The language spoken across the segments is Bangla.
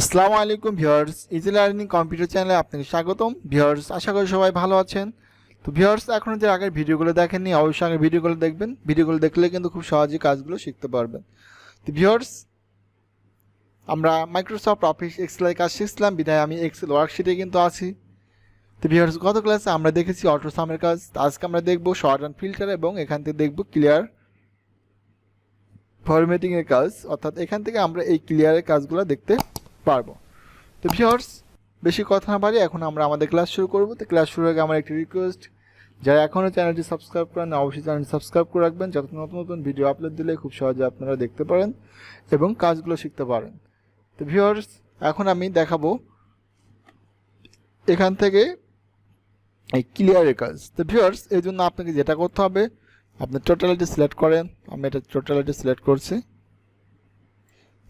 আসসালামু আলাইকুম ভিউয়ার্স, ইজি লার্নিং কম্পিউটার চ্যানেলে আপনাকে স্বাগতম। ভিউয়ার্স, আশা করি সবাই ভালো আছেন। তো ভিউয়ার্স, এখনও যে আগের ভিডিওগুলো দেখেননি অবশ্যই আগের ভিডিওগুলো দেখবেন। ভিডিওগুলো দেখলে কিন্তু খুব সহজেই কাজগুলো শিখতে পারবেন। তো ভিউয়ার্স, আমরা মাইক্রোসফট অফিস এক্সেলের কাজ শিখছিলাম, বিধায় আমি এক্সেল ওয়ার্কশিটে কিন্তু আছি। তো ভিউয়ার্স, গত ক্লাসে আমরা দেখেছি অটো সামের কাজ। আজকে আমরা দেখব শর্ট অ্যান্ড ফিল্টার এবং এখান থেকে দেখব ক্লিয়ার ফরম্যাটিংয়ের কাজ, অর্থাৎ এখান থেকে আমরা এই ক্লিয়ারের কাজগুলো দেখতে পারবো। তো ভিউয়ার্স, বেশি কথা না বাড়ি এখন আমরা আমাদের ক্লাস শুরু করব। তো ক্লাস শুরু আগে আমার একটি রিকোয়েস্ট, যারা এখনও চ্যানেলটি সাবস্ক্রাইব করেন অবশ্যই চ্যানেলটি সাবস্ক্রাইব করে রাখবেন, যাতে নতুন নতুন ভিডিও আপলোড দিলে খুব সহজে আপনারা দেখতে পারেন এবং কাজগুলো শিখতে পারেন। তো ভিউয়ার্স, এখন আমি দেখাবো এখান থেকে এই ক্লিয়ারের কাজ। তো ভিউয়ার্স, এই জন্য আপনাকে যেটা করতে হবে, আপনি টোটালিটি সিলেক্ট করেন। আমি এটা টোটালিটি সিলেক্ট করছি।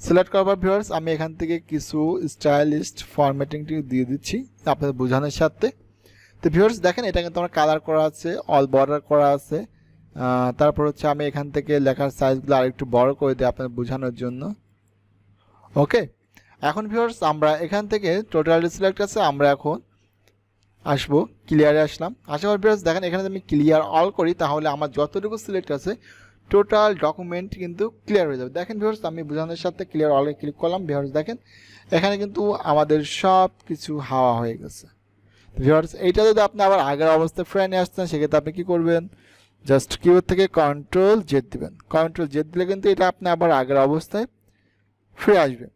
সিলেক্ট করবার ভিউয়ার্স, আমি এখান থেকে কিছু স্টাইলিস্ট ফরম্যাটিংটি দিয়ে দিচ্ছি আপনাদের বোঝানোর সাথে। তো ভিউয়ার্স দেখেন, এটা কিন্তু আমার কালার করা আছে, অল বর্ডার করা আছে। তারপর হচ্ছে আমি এখান থেকে লেখার সাইজগুলো আরেকটু বড় করে দিই আপনাদের বোঝানোর জন্য। ওকে, এখন ভিউয়ার্স আমরা এখান থেকে টোটালিটি সিলেক্ট আছে, আমরা এখন আসবো ক্লিয়ারে। আসলাম, আসার পর ভিউয়ার্স দেখেন, এখানে আমি ক্লিয়ার অল করি তাহলে আমার যতটুকু সিলেক্ট আছে টোটাল ডকুমেন্ট কিন্তু ক্লিয়ার হয়ে যাবে। দেখেন ভিউয়ার্স, আমি বোঝানোর সাথে ক্লিয়ার অলে ক্লিক করলাম। ভিউয়ার্স দেখেন, এখানে কিন্তু আমাদের সব কিছু হাওয়া হয়ে গেছে। ভিউয়ার্স, এইটা যদি আপনি আবার আগের অবস্থায় ফিরে নিয়ে আসতেন, সেক্ষেত্রে আপনি কী করবেন, জাস্ট কিবোর্ড থেকে কন্ট্রোল জেড দিবেন। কন্ট্রোল জেড দিলে কিন্তু এটা আপনি আবার আগের অবস্থায় ফিরে আসবে।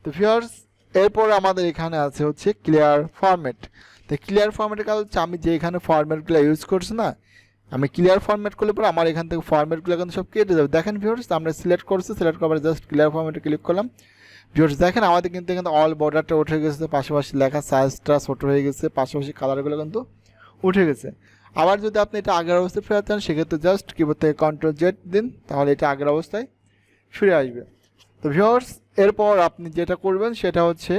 তো ভিউয়ার্স, এরপর আমাদের এখানে আছে হচ্ছে ক্লিয়ার ফরম্যাট। তো ক্লিয়ার ফরম্যাটের কাজ হচ্ছে, আমি যে এখানে ফরম্যাটগুলো ইউজ করছি না, আমি ক্লিয়ার ফরম্যাট করলে পরে আমার এখান থেকে ফরম্যাটগুলো কিন্তু সব কেটে যাবে। দেখেন ভিউয়ার্স, আমরা সিলেক্ট করছি, সিলেক্ট করার জাস্ট ক্লিয়ার ফরম্যাটে ক্লিক করলাম। ভিউয়ার্স দেখেন, আমাদের কিন্তু এখানে অল বর্ডারটা উঠে গেছে, পাশাপাশি লেখা সাইজটা ছোট হয়ে গেছে, পাশাপাশি কালারগুলো কিন্তু উঠে গেছে। আবার যদি আপনি এটা আগের অবস্থায় ফিরে চান, সেক্ষেত্রে জাস্ট কিবোর্ড থেকে কন্ট্রোল জেড দিন, তাহলে এটা আগের অবস্থায় ফিরে আসবে। তো ভিউয়ার্স, এরপর আপনি যেটা করবেন সেটা হচ্ছে,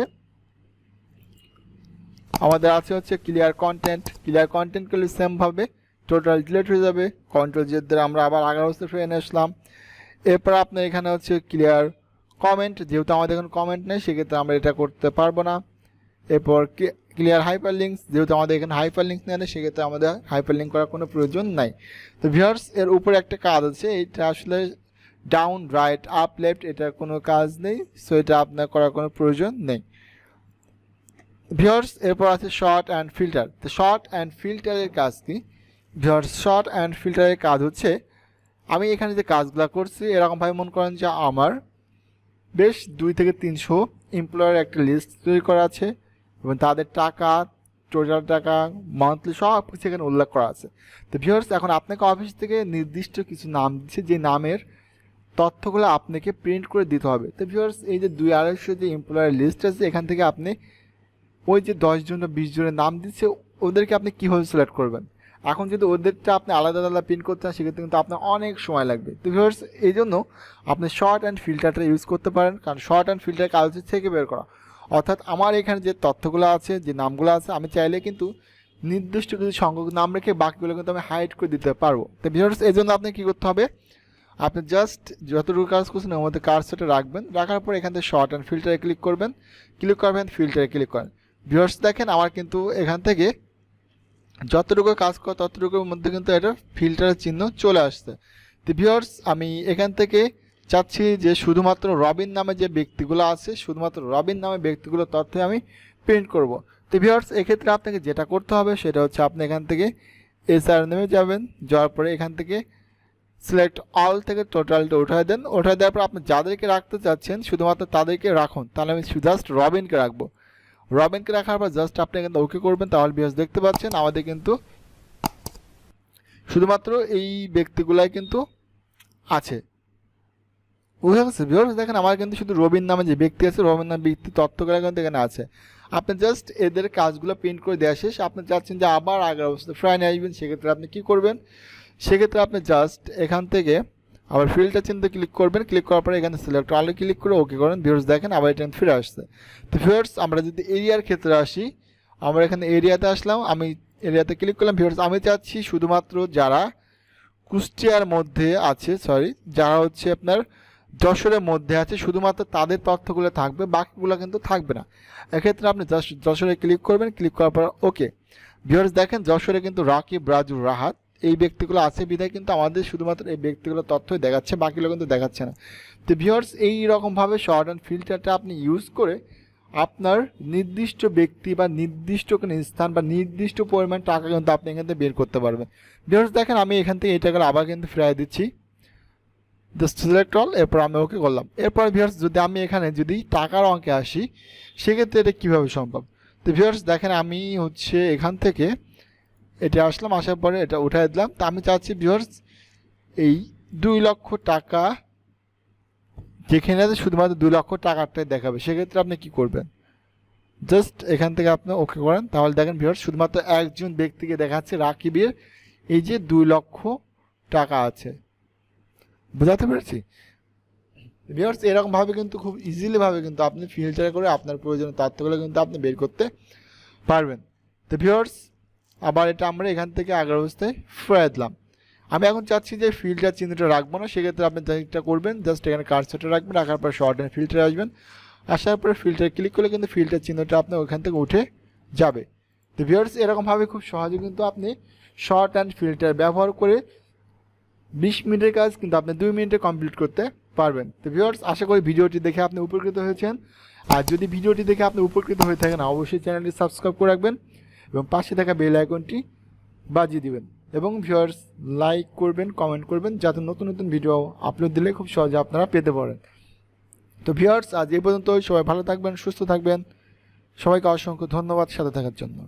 আমাদের আছে হচ্ছে ক্লিয়ার কন্টেন্ট। ক্লিয়ার কন্টেন্ট করলে সেমভাবে টোটাল ডিলিট হয়ে যাবে। কন্ট্রোল জেড দিয়ে আমরা আবার আগের অবস্থায় ফিরে এনে আসলাম। এরপর আপনার এখানে হচ্ছে ক্লিয়ার কমেন্ট, যেহেতু আমাদের এখন কমেন্ট নেই সেক্ষেত্রে আমরা এটা করতে পারবো না। এরপর ক্লিয়ার হাইপার লিঙ্কস, যেহেতু আমাদের এখানে হাইপার লিঙ্কস নেই সেক্ষেত্রে আমাদের হাইপার লিঙ্ক করার কোনো প্রয়োজন নাই। তো ভিউয়ার্স, এর উপরে একটা কাজ আছে, এটা আসলে ডাউন রাইট আপ লেফট, এটার কোনো কাজ নেই, সো এটা আপনার করার কোনো প্রয়োজন নেই। ভিউয়ার্স, এরপর আছে শর্ট অ্যান্ড ফিল্টার। তো শর্ট অ্যান্ড ফিল্টারের কাজ কি? ভিউয়ার্স, শর্ট অ্যান্ড ফিল্টারের কাজ হচ্ছে, আমি এখানে যে কাজগুলো করছি এরকমভাবে মনে করেন যে আমার বেশ 2 থেকে 300 এমপ্লয়ের একটা লিস্ট তৈরি করা আছে এবং তাদের টাকা, টোটাল টাকা, মান্থলি সব কিছু এখানে উল্লেখ করা আছে। তো ভিউয়ার্স, এখন আপনাকে অফিস থেকে নির্দিষ্ট কিছু নাম দিচ্ছে, যে নামের তথ্যগুলো আপনাকে প্রিন্ট করে দিতে হবে। তো ভিউয়ার্স, এই যে 200-250 যে এমপ্লয়ের লিস্ট আছে, এখান থেকে আপনি ওই যে 10 জন বা 20 জনের নাম দিচ্ছে, ওদেরকে আপনি কীভাবে সিলেক্ট করবেন। এখন যদি ওদেরটা আপনি আলাদা আলাদা প্রিন্ট করতে চান, সেক্ষেত্রে কিন্তু আপনার অনেক সময় লাগবে। তো ভিউয়ার্স, এই জন্য আপনি শর্ট অ্যান্ড ফিল্টারটা ইউজ করতে পারেন, কারণ শর্ট অ্যান্ড ফিল্টার কাজ হচ্ছে থেকে বের করা। অর্থাৎ আমার এখানে যে তথ্যগুলো আছে, যে নামগুলো আছে, আমি চাইলে কিন্তু নির্দিষ্ট কিছু সংখ্যক নাম রেখে বাকিগুলো কিন্তু আমি হাইড করে দিতে পারবো। তো ভিউয়ার্স, এই জন্য আপনি কী করতে হবে, আপনি জাস্ট যতটুকু কাজ করছেন ওর মধ্যে কার্সরটা রাখবেন, রাখার পর এখান থেকে শর্ট অ্যান্ড ফিল্টারে ক্লিক করবেন, ক্লিক করবেন, ফিল্টারে ক্লিক করেন। ভিউয়ার্স দেখেন, আমার কিন্তু এখান থেকে যতটুকু কাজ করে ততটুকুর মধ্যে কিন্তু এটা ফিল্টারের চিহ্ন চলে আসছে। তো ভিউয়ার্স, আমি এখান থেকে চাচ্ছি যে শুধুমাত্র রবিন নামে যে ব্যক্তিগুলো আছে, শুধুমাত্র রবিন নামে ব্যক্তিগুলো তথ্য আমি প্রিন্ট করব। তো ভিউয়ার্স, এক্ষেত্রে আপনাকে যেটা করতে হবে সেটা হচ্ছে, আপনি এখান থেকে এসআর নেমে যাবেন, যাওয়ার পরে এখান থেকে সিলেক্ট অল থেকে টোটালটা উঠায় দেন। উঠায় দেওয়ার পর আপনি যাদেরকে রাখতে চাচ্ছেন শুধুমাত্র তাদেরকে রাখুন। তাহলে আমি জাস্ট রবিনকে রাখবো। রবিনকে রাখার পর জাস্ট আপনি কিন্তু ওকে করবেন, তাহলে ভিউয়ার্স দেখতে পাচ্ছেন আমাদের কিন্তু শুধুমাত্র এই ব্যক্তিগুলাই কিন্তু আছে। বুঝতে পারছি ভিউয়ার্স, দেখেন আমার কিন্তু শুধু রবিন নামে যে ব্যক্তি আছে, রবিন নামে ব্যক্তি তথ্যগুলো কিন্তু এখানে আছে। আপনি জাস্ট এদের কাজগুলো প্রিন্ট করে দেওয়া শেষ, আপনি চাচ্ছেন যে আবার আগের অবস্থায় ফ্রাই নিয়ে আসবেন, সেক্ষেত্রে আপনি কী করবেন, সেক্ষেত্রে আপনি জাস্ট এখান থেকে আবার ফিল্টার চিহ্নে ক্লিক করবেন, ক্লিক করার পরে এখানে সিলেক্ট অলে ক্লিক করে ওকে করেন। ভিউয়ার্স দেখেন, আবার এটা ফিরে আসছে। তো ভিউয়ার্স, আমরা যদি এরিয়ার ক্ষেত্রে আসি, আমরা এখানে এরিয়াতে আসলাম, আমি এরিয়াতে ক্লিক করলাম। ভিউয়ার্স, আমি চাচ্ছি শুধুমাত্র যারা কুষ্টিয়ার মধ্যে আছে, যারা হচ্ছে আপনার যশোরের মধ্যে আছে শুধুমাত্র তাদের তথ্যগুলো থাকবে, বাকিগুলো কিন্তু থাকবে না। এক্ষেত্রে আপনি যশোরে ক্লিক করবেন, ক্লিক করার পর ওকে। ভিউয়ার্স দেখেন যশোরে কিন্তু রাকিব, রাজু, রাহাত এই ব্যক্তিগুলো আছে বিধায় কিন্তু আমাদের শুধুমাত্র এই ব্যক্তিগুলোর তথ্যই দেখাচ্ছে, বাকিগুলো কিন্তু দেখাচ্ছে না। তো ভিউয়ার্স এই রকমভাবে শর্ট অ্যান্ড ফিল্টারটা আপনি ইউজ করে আপনার নির্দিষ্ট ব্যক্তি বা নির্দিষ্ট কোনো স্থান বা নির্দিষ্ট পরিমাণ টাকা কিন্তু আপনি এখান থেকে বের করতে পারবেন। ভিউয়ার্স দেখেন আমি এখান থেকে এই টাকাটা আবার কিন্তু ফিরিয়ে দিচ্ছি, জাস্ট সিলেক্ট অল, এরপর আমি ওকে করলাম। এরপর ভিউয়ার্স যদি আমি এখানে যদি টাকার অঙ্কে আসি সেক্ষেত্রে এটা কীভাবে সম্ভব। তো ভিউয়ার্স দেখেন আমি হচ্ছে এখান থেকে এটা আসলাম, আসার পরে এটা উঠাই দিলাম। তো আমি চাচ্ছি ভিউয়ার্স এই 2 লক্ষ টাকা যেখানে আছে শুধুমাত্র 2 লক্ষ টাকাটাই দেখাবে, সেক্ষেত্রে আপনি কি করবেন, জাস্ট এখান থেকে আপনি ওকে করেন। তাহলে দেখেন ভিউয়ার্স শুধুমাত্র একজন ব্যক্তিকে দেখাচ্ছে রাকিবের এই যে 2 লক্ষ টাকা আছে। বুঝাতে পেরেছি ভিউয়ার্স? এরকমভাবে কিন্তু খুব ইজিলিভাবে কিন্তু আপনি ফিল্টার করে আপনার প্রয়োজনীয় তথ্যগুলো কিন্তু আপনি বের করতে পারবেন। তো ভিউয়ার্স আবার এটা আমরা এখান থেকে আগের অবস্থায় ফিরিয়ে দিলাম। আমি এখন চাচ্ছি যে ফিল্টার চিহ্নটা রাখবো না, সেক্ষেত্রে আপনি যেটা করবেন জাস্ট এখানে কার্সরটা রাখবেন, রাখার পর শর্ট অ্যান্ড ফিল্টারে আসবেন, আসার পরে ফিল্টার ক্লিক করলে কিন্তু ফিল্টার চিহ্নটা আপনার ওখান থেকে উঠে যাবে। তো ভিউয়ার্স এরকমভাবে খুব সহজে কিন্তু আপনি শর্ট অ্যান্ড ফিল্টার ব্যবহার করে 20 মিনিটের কাজ কিন্তু আপনি 2 মিনিটে কমপ্লিট করতে পারবেন। তো ভিউয়ার্স আশা করি ভিডিওটি দেখে আপনি উপকৃত হয়েছেন। আর যদি ভিডিওটি দেখে আপনি উপকৃত হয়ে থাকেন অবশ্যই চ্যানেলটি সাবস্ক্রাইব করে রাখবেন এবং পাশে থাকা বেল আইকনটি বাজিয়ে দিবেন এবং ভিউয়ার্স লাইক করবেন, কমেন্ট করবেন, যাতে নতুন নতুন ভিডিও আপলোড দিলে খুব সহজে আপনারা পেতে পারেন। তো ভিউয়ার্স আজ এই পর্যন্ত, সবাই ভালো থাকবেন, সুস্থ থাকবেন, সবাইকে অসংখ্য ধন্যবাদ সাথে থাকার জন্য।